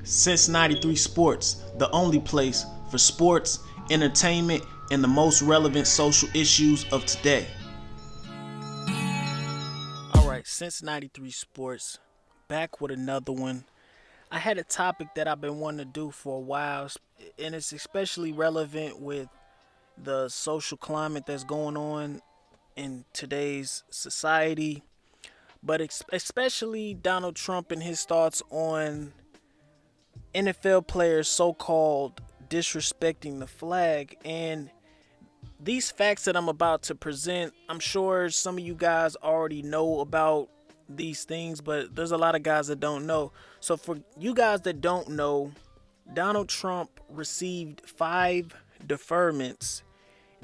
Since 93 Sports, the only place for sports, entertainment, and the most relevant social issues of today. Alright, since 93 Sports, back with another one. I had a topic that I've been wanting to do for a while, and it's especially relevant with the social climate that's going on in today's society, but especially Donald Trump and his thoughts on NFL players so-called disrespecting the flag. And these facts that I'm about to present, I'm sure some of you guys already know about these things, but there's a lot of guys that don't know. So for you guys that don't know, Donald Trump received 5 deferments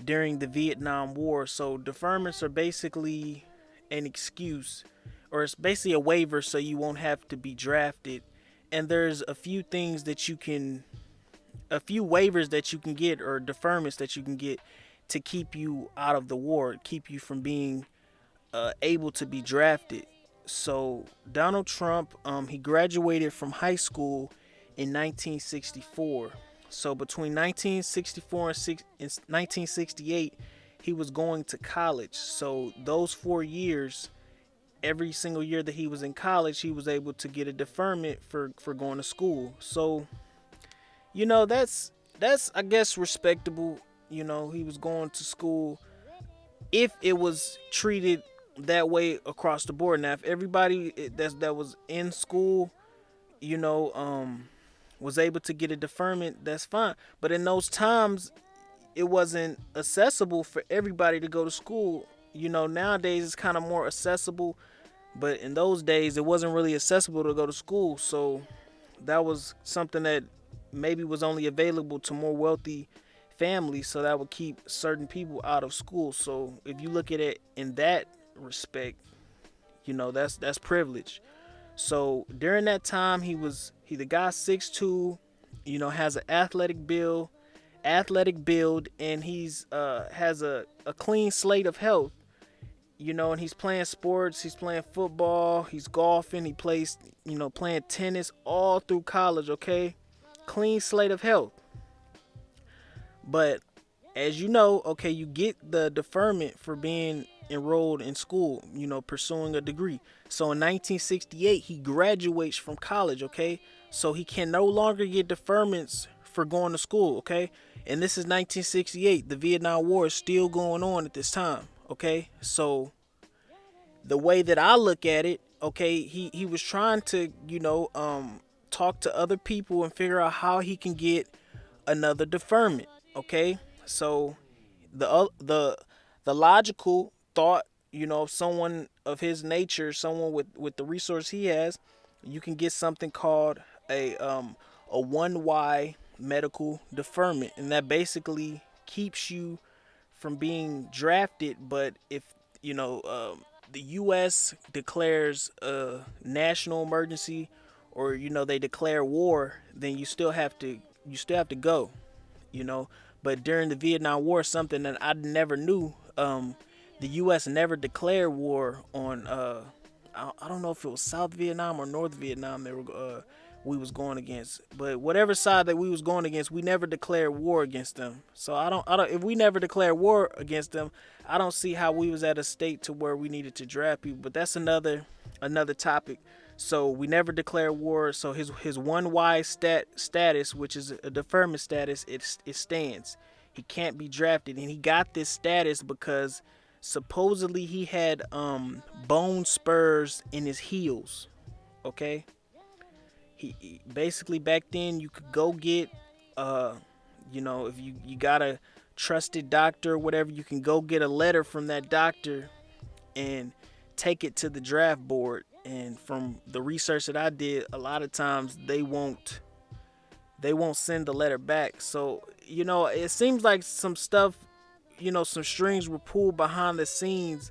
during the Vietnam War. So deferments are basically an excuse, or it's basically a waiver so you won't have to be drafted. And there's a few waivers that you can get, or deferments that you can get, to keep you out of the war, keep you from being able to be drafted. So Donald Trump, he graduated from high school in 1964. So between 1964 and 1968, he was going to college. So those 4 years, every single year that he was in college, he was able to get a deferment for going to school. So, that's I guess respectable. He was going to school if it was treated that way across the board. Now, if everybody that was in school, was able to get a deferment, that's fine. But in those times, it wasn't accessible for everybody to go to school. Nowadays it's kind of more accessible, but in those days it wasn't really accessible to go to school. So that was something that maybe was only available to more wealthy families, so that would keep certain people out of school. So if you look at it in that respect, that's privilege. So during that time, he the guy 6'2", has an athletic build, and he's has a clean slate of health. And he's playing sports, he's playing football, he's golfing, he plays, playing tennis all through college, okay? Clean slate of health. But as you know, okay, you get the deferment for being enrolled in school, pursuing a degree. So in 1968, he graduates from college, okay? So he can no longer get deferments for going to school, okay? And this is 1968. The Vietnam War is still going on at this time, okay? So the way that I look at it, okay, he was trying to, talk to other people and figure out how he can get another deferment, okay? So the logical thought, of someone of his nature, someone with the resource he has, you can get something called a 1Y medical deferment, and that basically keeps you from being drafted. But if the U.S. declares a national emergency, or they declare war, then you still have to go. But during the Vietnam War, something that I never knew, the U.S. never declared war on I don't know if it was South Vietnam or North Vietnam we was going against, but whatever side that we was going against, we never declared war against them. So I don't if we never declared war against them, I don't see how we was at a state to where we needed to draft people. But that's another topic. So we never declared war. So his 1Y status, which is a deferment status, it stands. He can't be drafted, and he got this status because supposedly he had bone spurs in his heels. Okay. He basically, back then, you could go get if you got a trusted doctor or whatever, you can go get a letter from that doctor and take it to the draft board. And from the research that I did, a lot of times they won't send the letter back. So it seems like some stuff, some strings were pulled behind the scenes,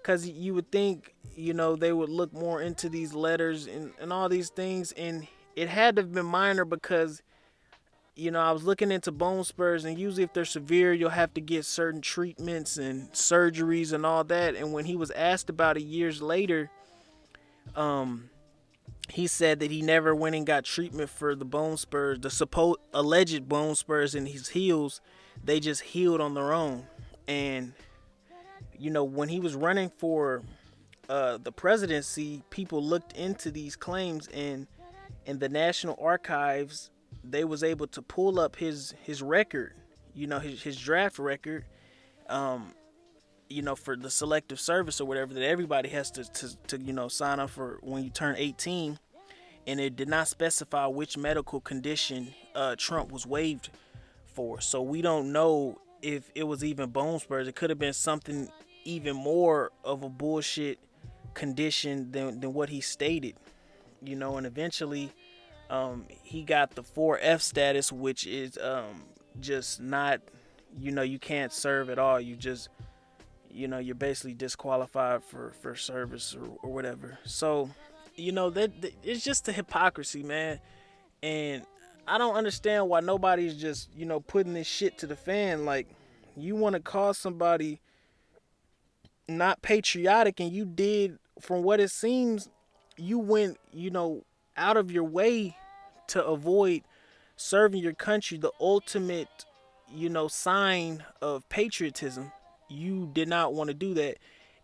because you would think they would look more into these letters and all these things, and it had to have been minor, because I was looking into bone spurs, and usually if they're severe, you'll have to get certain treatments and surgeries and all that. And when he was asked about it years later, He said that he never went and got treatment for the bone spurs, the supposed alleged bone spurs in his heels. They just healed on their own. And when he was running for the presidency, people looked into these claims, and in the National Archives, they was able to pull up his record, his draft record, um, for the selective service or whatever that everybody has to sign up for when you turn 18. And it did not specify which medical condition Trump was waived for. So we don't know if it was even bone spurs. It could have been something even more of a bullshit condition than what he stated. And eventually he got the 4F status, which is just not, you can't serve at all. You just, you're basically disqualified for service or whatever. So that it's just a hypocrisy, man. And I don't understand why nobody's just putting this shit to the fan. Like, you want to call somebody not patriotic, and you did, from what it seems, you went out of your way to avoid serving your country, the ultimate sign of patriotism. You did not want to do that.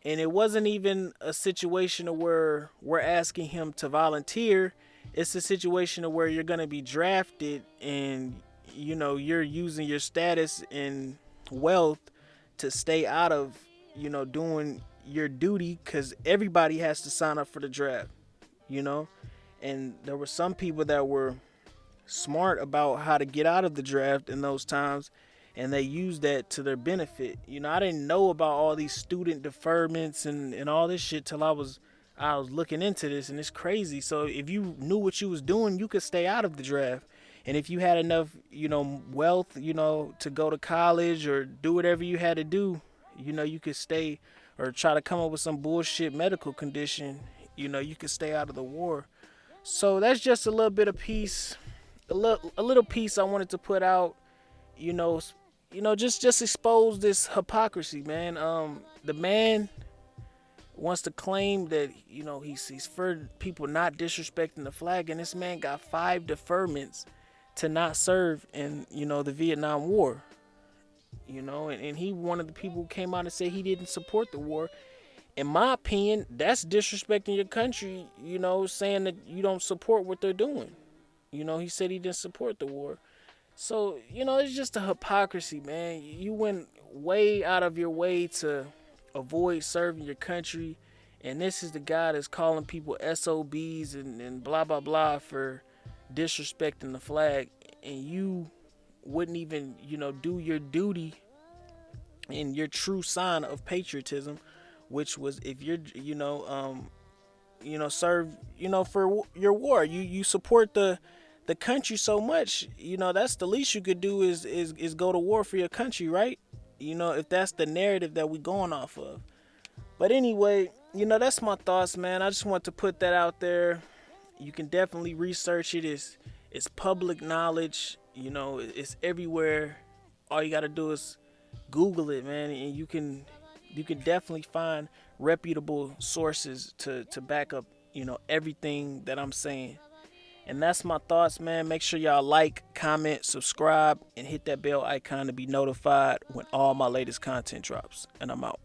And it wasn't even a situation where we're asking him to volunteer. It's a situation where you're going to be drafted, and you're using your status and wealth to stay out of doing your duty, because everybody has to sign up for the draft. And there were some people that were smart about how to get out of the draft in those times, and they used that to their benefit. I didn't know about all these student deferments and all this shit till I was looking into this, and it's crazy. So if you knew what you was doing, you could stay out of the draft. And if you had enough, wealth, to go to college or do whatever you had to do, you could stay, or try to come up with some bullshit medical condition, you could stay out of the war. So that's just a little bit of piece, a little piece I wanted to put out, just expose this hypocrisy, man. The man wants to claim that he's for people not disrespecting the flag, and this man got 5 deferments to not serve in the Vietnam War. And he one of the people who came out and said he didn't support the war. In my opinion, that's disrespecting your country, saying that you don't support what they're doing. He said he didn't support the war. So, it's just a hypocrisy, man. You went way out of your way to avoid serving your country, and this is the guy that's calling people SOBs and blah, blah, blah for disrespecting the flag, and you wouldn't even, do your duty and your true sign of patriotism, which was if you're, serve, for your war. You support the country so much, that's the least you could do is go to war for your country, right? If that's the narrative that we going off of. But anyway, that's my thoughts, man. I just want to put that out there. You can definitely research it. It's public knowledge. It's everywhere. All you gotta do is Google it, man, and you can definitely find reputable sources to back up, everything that I'm saying. And that's my thoughts, man. Make sure y'all like, comment, subscribe, and hit that bell icon to be notified when all my latest content drops. And I'm out.